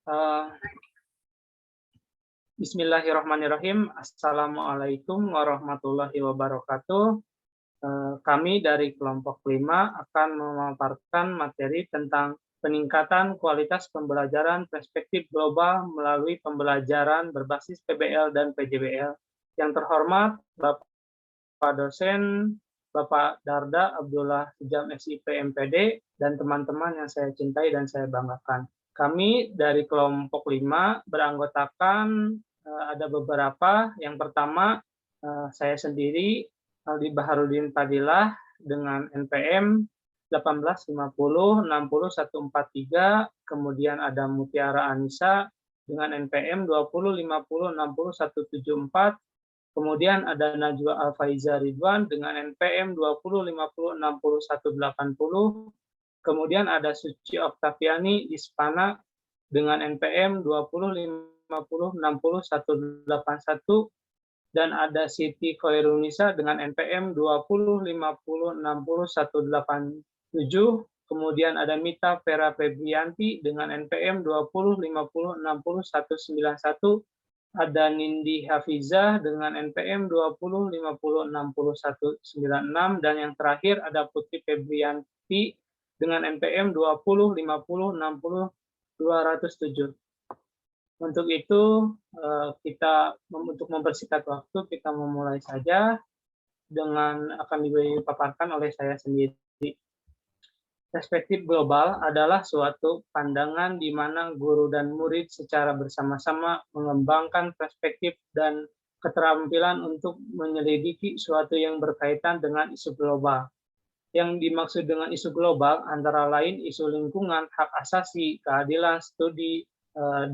Eh, Bismillahirrahmanirrahim. Assalamualaikum warahmatullahi wabarakatuh. Kami dari kelompok 5 akan memaparkan materi tentang peningkatan kualitas pembelajaran perspektif global melalui pembelajaran berbasis PBL dan PJBL. Yang terhormat Bapak dosen, Bapak Darda Abdullah Sijam SIP MPD, dan teman-teman yang saya cintai dan saya banggakan. Kami dari kelompok 5 beranggotakan ada beberapa. Yang pertama, saya sendiri, Aldi Baharudin Fadilah, dengan NPM 1850-60143, kemudian ada Mutiara Anissa dengan NPM 2050-60174, kemudian ada Najwa Alfaiza Ridwan dengan NPM 2050-60180, kemudian ada Suci Oktaviani Ispana dengan NPM 2050-60181, dan ada Siti Khairunisa dengan NPM 2050-60187, kemudian ada Mita Vera Febrianti dengan NPM 2050-60191, ada Nindi Hafizah dengan NPM 2050-60196, dan yang terakhir ada Putri Febrianti dengan NPM 2050-60207. Untuk itu, untuk mempersingkat waktu, kita memulai saja dengan akan dipaparkan oleh saya sendiri. Perspektif global adalah suatu pandangan di mana guru dan murid secara bersama-sama mengembangkan perspektif dan keterampilan untuk menyelidiki suatu yang berkaitan dengan isu global. Yang dimaksud dengan isu global antara lain isu lingkungan, hak asasi, keadilan, studi,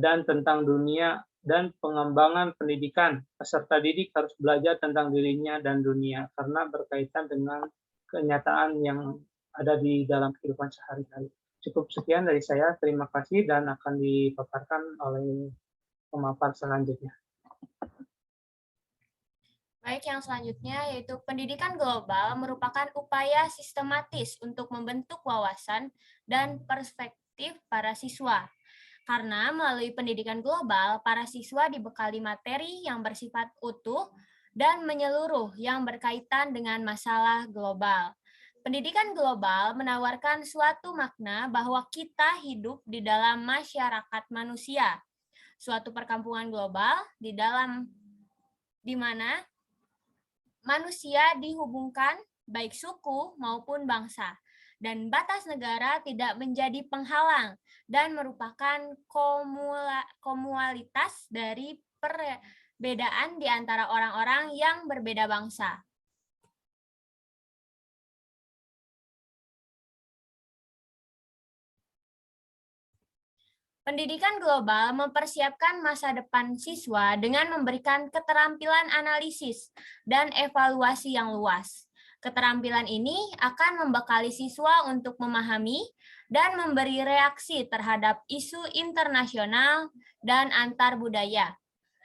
dan tentang dunia dan pengembangan pendidikan. Peserta didik harus belajar tentang dirinya dan dunia karena berkaitan dengan kenyataan yang ada di dalam kehidupan sehari-hari. Cukup sekian dari saya, terima kasih, dan akan dipaparkan oleh pemapar selanjutnya. Baik, yang selanjutnya yaitu pendidikan global merupakan upaya sistematis untuk membentuk wawasan dan perspektif para siswa. Karena melalui pendidikan global, para siswa dibekali materi yang bersifat utuh dan menyeluruh yang berkaitan dengan masalah global. Pendidikan global menawarkan suatu makna bahwa kita hidup di dalam masyarakat manusia, suatu perkampungan global di mana manusia dihubungkan baik suku maupun bangsa, dan batas negara tidak menjadi penghalang dan merupakan komualitas dari perbedaan di antara orang-orang yang berbeda bangsa. Pendidikan global mempersiapkan masa depan siswa dengan memberikan keterampilan analisis dan evaluasi yang luas. Keterampilan ini akan membekali siswa untuk memahami dan memberi reaksi terhadap isu internasional dan antar budaya.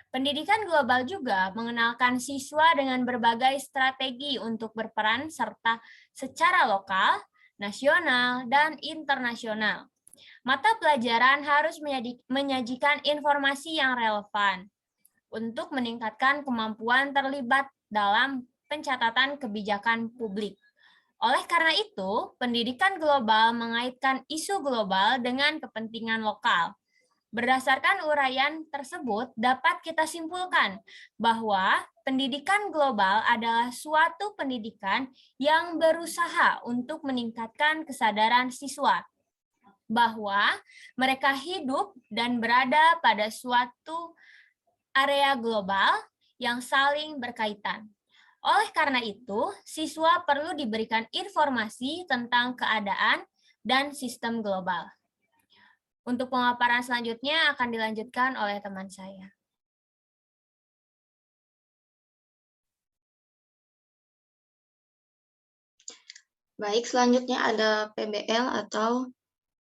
Pendidikan global juga mengenalkan siswa dengan berbagai strategi untuk berperan serta secara lokal, nasional, dan internasional. Mata pelajaran harus menyajikan informasi yang relevan untuk meningkatkan kemampuan terlibat dalam pencatatan kebijakan publik. Oleh karena itu, pendidikan global mengaitkan isu global dengan kepentingan lokal. Berdasarkan uraian tersebut, dapat kita simpulkan bahwa pendidikan global adalah suatu pendidikan yang berusaha untuk meningkatkan kesadaran siswa bahwa mereka hidup dan berada pada suatu area global yang saling berkaitan. Oleh karena itu, siswa perlu diberikan informasi tentang keadaan dan sistem global. Untuk pemaparan selanjutnya akan dilanjutkan oleh teman saya. Baik, selanjutnya ada PBL atau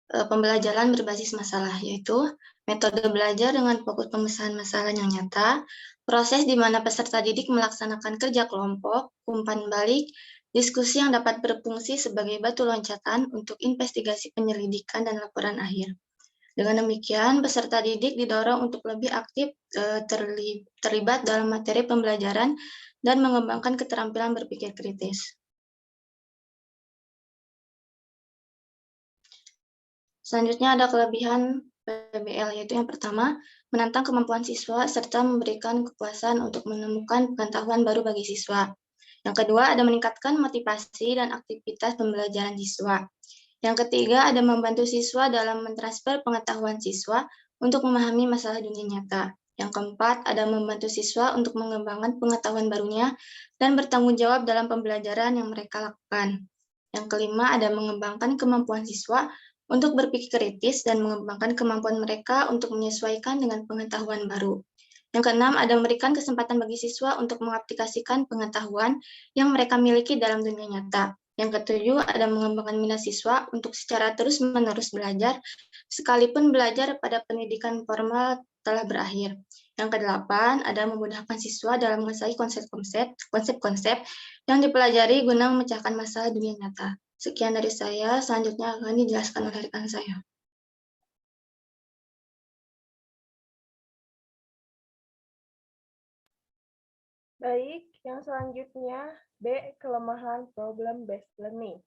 pembelajaran berbasis masalah, yaitu metode belajar dengan fokus pemecahan masalah yang nyata, proses di mana peserta didik melaksanakan kerja kelompok, umpan balik, diskusi yang dapat berfungsi sebagai batu loncatan untuk investigasi penyelidikan dan laporan akhir. Dengan demikian, peserta didik didorong untuk lebih aktif terlibat dalam materi pembelajaran dan mengembangkan keterampilan berpikir kritis. Selanjutnya ada kelebihan PBL, yaitu yang pertama, menantang kemampuan siswa serta memberikan kepuasan untuk menemukan pengetahuan baru bagi siswa. Yang kedua, ada meningkatkan motivasi dan aktivitas pembelajaran siswa. Yang ketiga, ada membantu siswa dalam mentransfer pengetahuan siswa untuk memahami masalah dunia nyata. Yang keempat, ada membantu siswa untuk mengembangkan pengetahuan barunya dan bertanggung jawab dalam pembelajaran yang mereka lakukan. Yang kelima, ada mengembangkan kemampuan siswa untuk berpikir kritis dan mengembangkan kemampuan mereka untuk menyesuaikan dengan pengetahuan baru. Yang keenam, ada memberikan kesempatan bagi siswa untuk mengaplikasikan pengetahuan yang mereka miliki dalam dunia nyata. Yang ketujuh, ada mengembangkan minat siswa untuk secara terus-menerus belajar, sekalipun belajar pada pendidikan formal telah berakhir. Yang kedelapan, ada memudahkan siswa dalam menguasai konsep-konsep yang dipelajari guna memecahkan masalah dunia nyata. Sekian dari saya, selanjutnya akan dijelaskan oleh rekan saya. Baik, yang selanjutnya B. Kelemahan problem-based learning.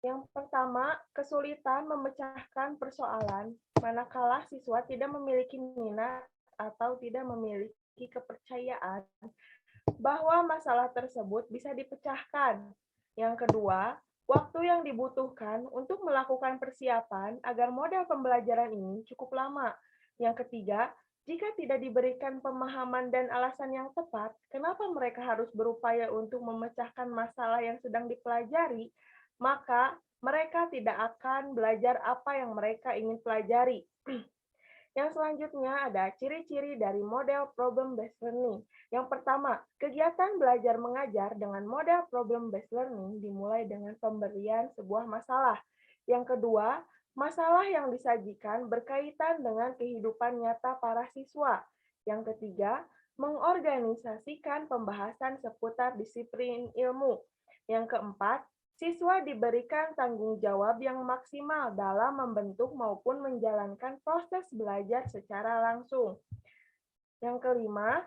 Yang pertama, kesulitan memecahkan persoalan manakala siswa tidak memiliki minat atau tidak memiliki kepercayaan bahwa masalah tersebut bisa dipecahkan. Yang kedua, waktu yang dibutuhkan untuk melakukan persiapan agar model pembelajaran ini cukup lama. Yang ketiga, jika tidak diberikan pemahaman dan alasan yang tepat, kenapa mereka harus berupaya untuk memecahkan masalah yang sedang dipelajari, maka mereka tidak akan belajar apa yang mereka ingin pelajari. Yang selanjutnya ada ciri-ciri dari model problem-based learning. Yang pertama, kegiatan belajar mengajar dengan model problem-based learning dimulai dengan pemberian sebuah masalah. Yang kedua, masalah yang disajikan berkaitan dengan kehidupan nyata para siswa. Yang ketiga, mengorganisasikan pembahasan seputar disiplin ilmu. Yang keempat, siswa diberikan tanggung jawab yang maksimal dalam membentuk maupun menjalankan proses belajar secara langsung. Yang kelima,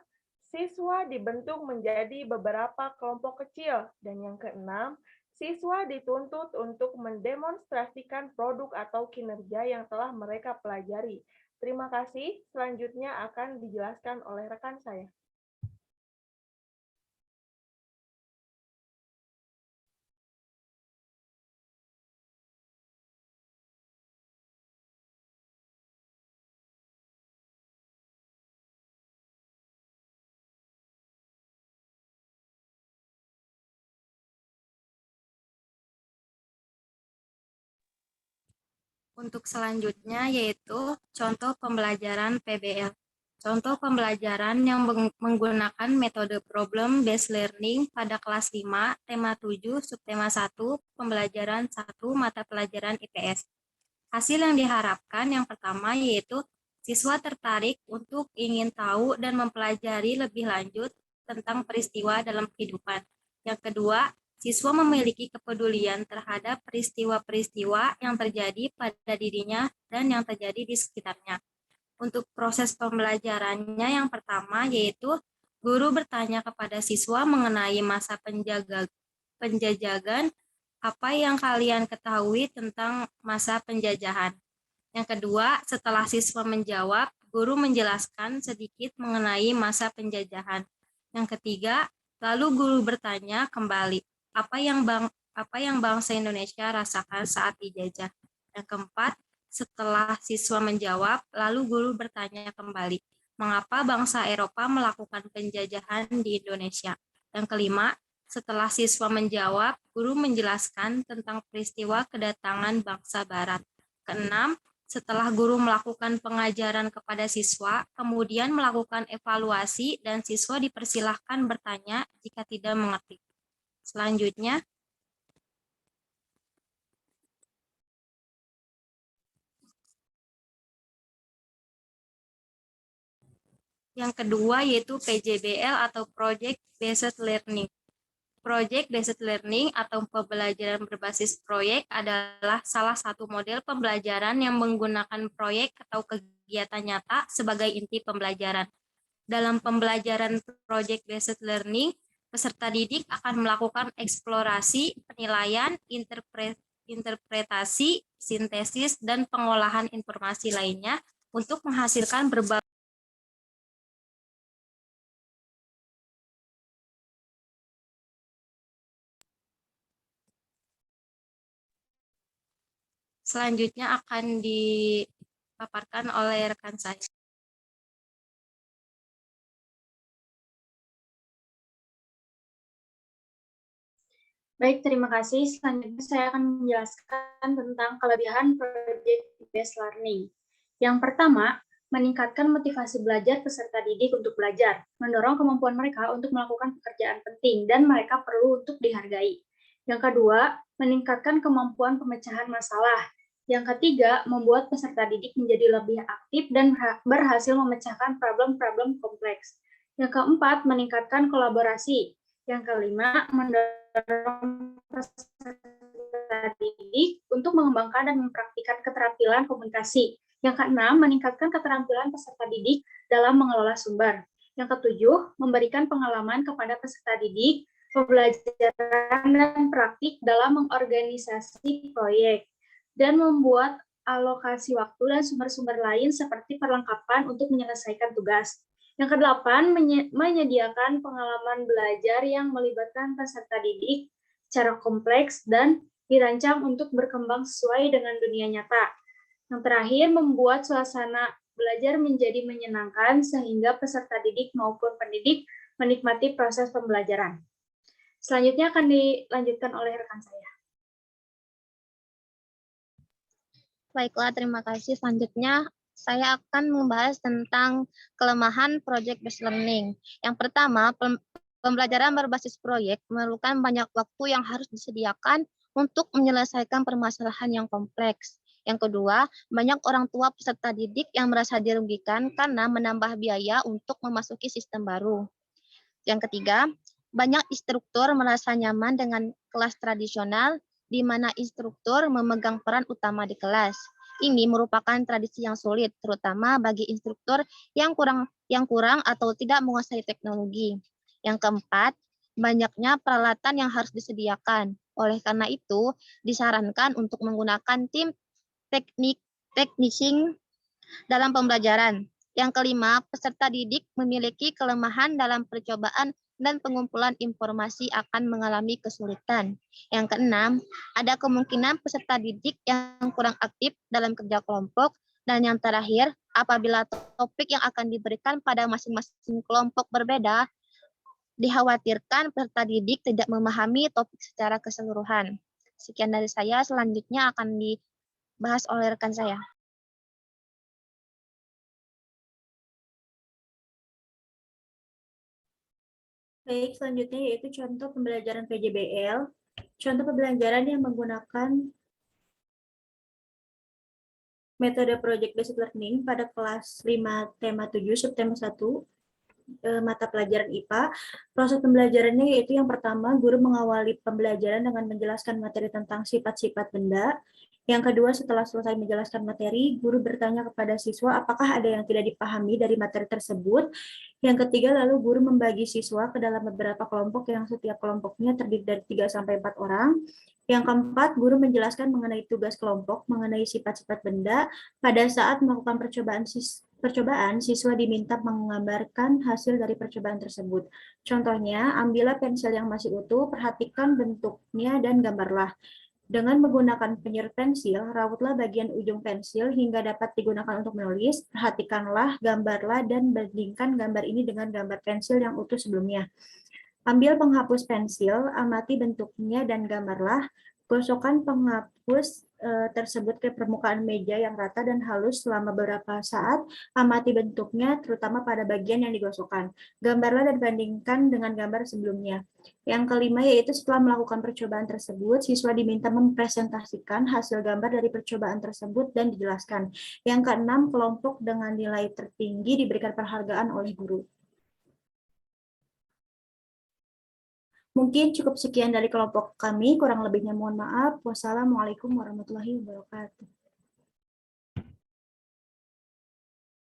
siswa dibentuk menjadi beberapa kelompok kecil. Dan yang keenam, siswa dituntut untuk mendemonstrasikan produk atau kinerja yang telah mereka pelajari. Terima kasih. Selanjutnya akan dijelaskan oleh rekan saya. Untuk selanjutnya yaitu contoh pembelajaran PBL. Contoh pembelajaran yang menggunakan metode problem-based learning pada kelas 5, tema 7, subtema 1, pembelajaran 1, mata pelajaran IPS. Hasil yang diharapkan yang pertama yaitu siswa tertarik untuk ingin tahu dan mempelajari lebih lanjut tentang peristiwa dalam kehidupan. Yang kedua, siswa memiliki kepedulian terhadap peristiwa-peristiwa yang terjadi pada dirinya dan yang terjadi di sekitarnya. Untuk proses pembelajarannya yang pertama yaitu guru bertanya kepada siswa mengenai masa penjajahan, apa yang kalian ketahui tentang masa penjajahan. Yang kedua, setelah siswa menjawab, guru menjelaskan sedikit mengenai masa penjajahan. Yang ketiga, lalu guru bertanya kembali, apa yang bangsa Indonesia rasakan saat dijajah. Yang keempat, setelah siswa menjawab, lalu guru bertanya kembali, mengapa bangsa Eropa melakukan penjajahan di Indonesia. Yang kelima, setelah siswa menjawab, guru menjelaskan tentang peristiwa kedatangan bangsa Barat. Keenam, setelah guru melakukan pengajaran kepada siswa, kemudian melakukan evaluasi dan siswa dipersilahkan bertanya jika tidak mengerti. Selanjutnya, yang kedua yaitu PJBL atau Project Based Learning. Project Based Learning atau pembelajaran berbasis proyek adalah salah satu model pembelajaran yang menggunakan proyek atau kegiatan nyata sebagai inti pembelajaran. Dalam pembelajaran Project Based Learning, peserta didik akan melakukan eksplorasi, penilaian, interpretasi, sintesis, dan pengolahan informasi lainnya untuk menghasilkan berbagai. Selanjutnya akan dipaparkan oleh rekan saya. Baik, terima kasih. Selanjutnya saya akan menjelaskan tentang kelebihan project-based learning. Yang pertama, meningkatkan motivasi belajar peserta didik untuk belajar, mendorong kemampuan mereka untuk melakukan pekerjaan penting dan mereka perlu untuk dihargai. Yang kedua, meningkatkan kemampuan pemecahan masalah. Yang ketiga, membuat peserta didik menjadi lebih aktif dan berhasil memecahkan problem-problem kompleks. Yang keempat, meningkatkan kolaborasi. Yang kelima, mendorong peserta didik untuk mengembangkan dan mempraktikkan keterampilan komunikasi. Yang keenam, meningkatkan keterampilan peserta didik dalam mengelola sumber. Yang ketujuh, memberikan pengalaman kepada peserta didik, pembelajaran dan praktik dalam mengorganisasi proyek, dan membuat alokasi waktu dan sumber-sumber lain seperti perlengkapan untuk menyelesaikan tugas. Yang kedelapan, menyediakan pengalaman belajar yang melibatkan peserta didik secara kompleks dan dirancang untuk berkembang sesuai dengan dunia nyata. Yang terakhir, membuat suasana belajar menjadi menyenangkan sehingga peserta didik maupun pendidik menikmati proses pembelajaran. Selanjutnya akan dilanjutkan oleh rekan saya. Baiklah, terima kasih. Selanjutnya saya akan membahas tentang kelemahan project-based learning. Yang pertama, pembelajaran berbasis proyek memerlukan banyak waktu yang harus disediakan untuk menyelesaikan permasalahan yang kompleks. Yang kedua, banyak orang tua peserta didik yang merasa dirugikan karena menambah biaya untuk memasuki sistem baru. Yang ketiga, banyak instruktur merasa nyaman dengan kelas tradisional di mana instruktur memegang peran utama di kelas. Ini merupakan tradisi yang sulit, terutama bagi instruktur yang kurang atau tidak menguasai teknologi. Yang keempat, banyaknya peralatan yang harus disediakan. Oleh karena itu, disarankan untuk menggunakan tim technician dalam pembelajaran. Yang kelima, peserta didik memiliki kelemahan dalam percobaan dan pengumpulan informasi akan mengalami kesulitan. Yang keenam, ada kemungkinan peserta didik yang kurang aktif dalam kerja kelompok. Dan yang terakhir, apabila topik yang akan diberikan pada masing-masing kelompok berbeda, dikhawatirkan peserta didik tidak memahami topik secara keseluruhan. Sekian dari saya, selanjutnya akan dibahas oleh rekan saya. Baik, selanjutnya yaitu contoh pembelajaran PJBL. Contoh pembelajaran yang menggunakan metode Project Based Learning pada kelas 5 tema 7 subtema 1 mata pelajaran IPA. Proses pembelajarannya yaitu yang pertama, guru mengawali pembelajaran dengan menjelaskan materi tentang sifat-sifat benda. Yang kedua, setelah selesai menjelaskan materi, guru bertanya kepada siswa apakah ada yang tidak dipahami dari materi tersebut. Yang ketiga, lalu guru membagi siswa ke dalam beberapa kelompok yang setiap kelompoknya terdiri dari 3-4 orang. Yang keempat, guru menjelaskan mengenai tugas kelompok, mengenai sifat-sifat benda. Pada saat melakukan percobaan, siswa diminta menggambarkan hasil dari percobaan tersebut. Contohnya, ambillah pensil yang masih utuh, perhatikan bentuknya dan gambarlah. Dengan menggunakan penyerut pensil, rautlah bagian ujung pensil hingga dapat digunakan untuk menulis. Perhatikanlah, gambarlah, dan bandingkan gambar ini dengan gambar pensil yang utuh sebelumnya. Ambil penghapus pensil, amati bentuknya dan gambarlah. Gosokkan penghapus tersebut ke permukaan meja yang rata dan halus selama beberapa saat. Amati bentuknya, terutama pada bagian yang digosokkan. Gambarlah dan bandingkan dengan gambar sebelumnya. Yang kelima yaitu setelah melakukan percobaan tersebut, siswa diminta mempresentasikan hasil gambar dari percobaan tersebut dan dijelaskan. Yang keenam, kelompok dengan nilai tertinggi diberikan penghargaan oleh guru. Mungkin cukup sekian dari kelompok kami, kurang lebihnya mohon maaf. Wassalamualaikum warahmatullahi wabarakatuh.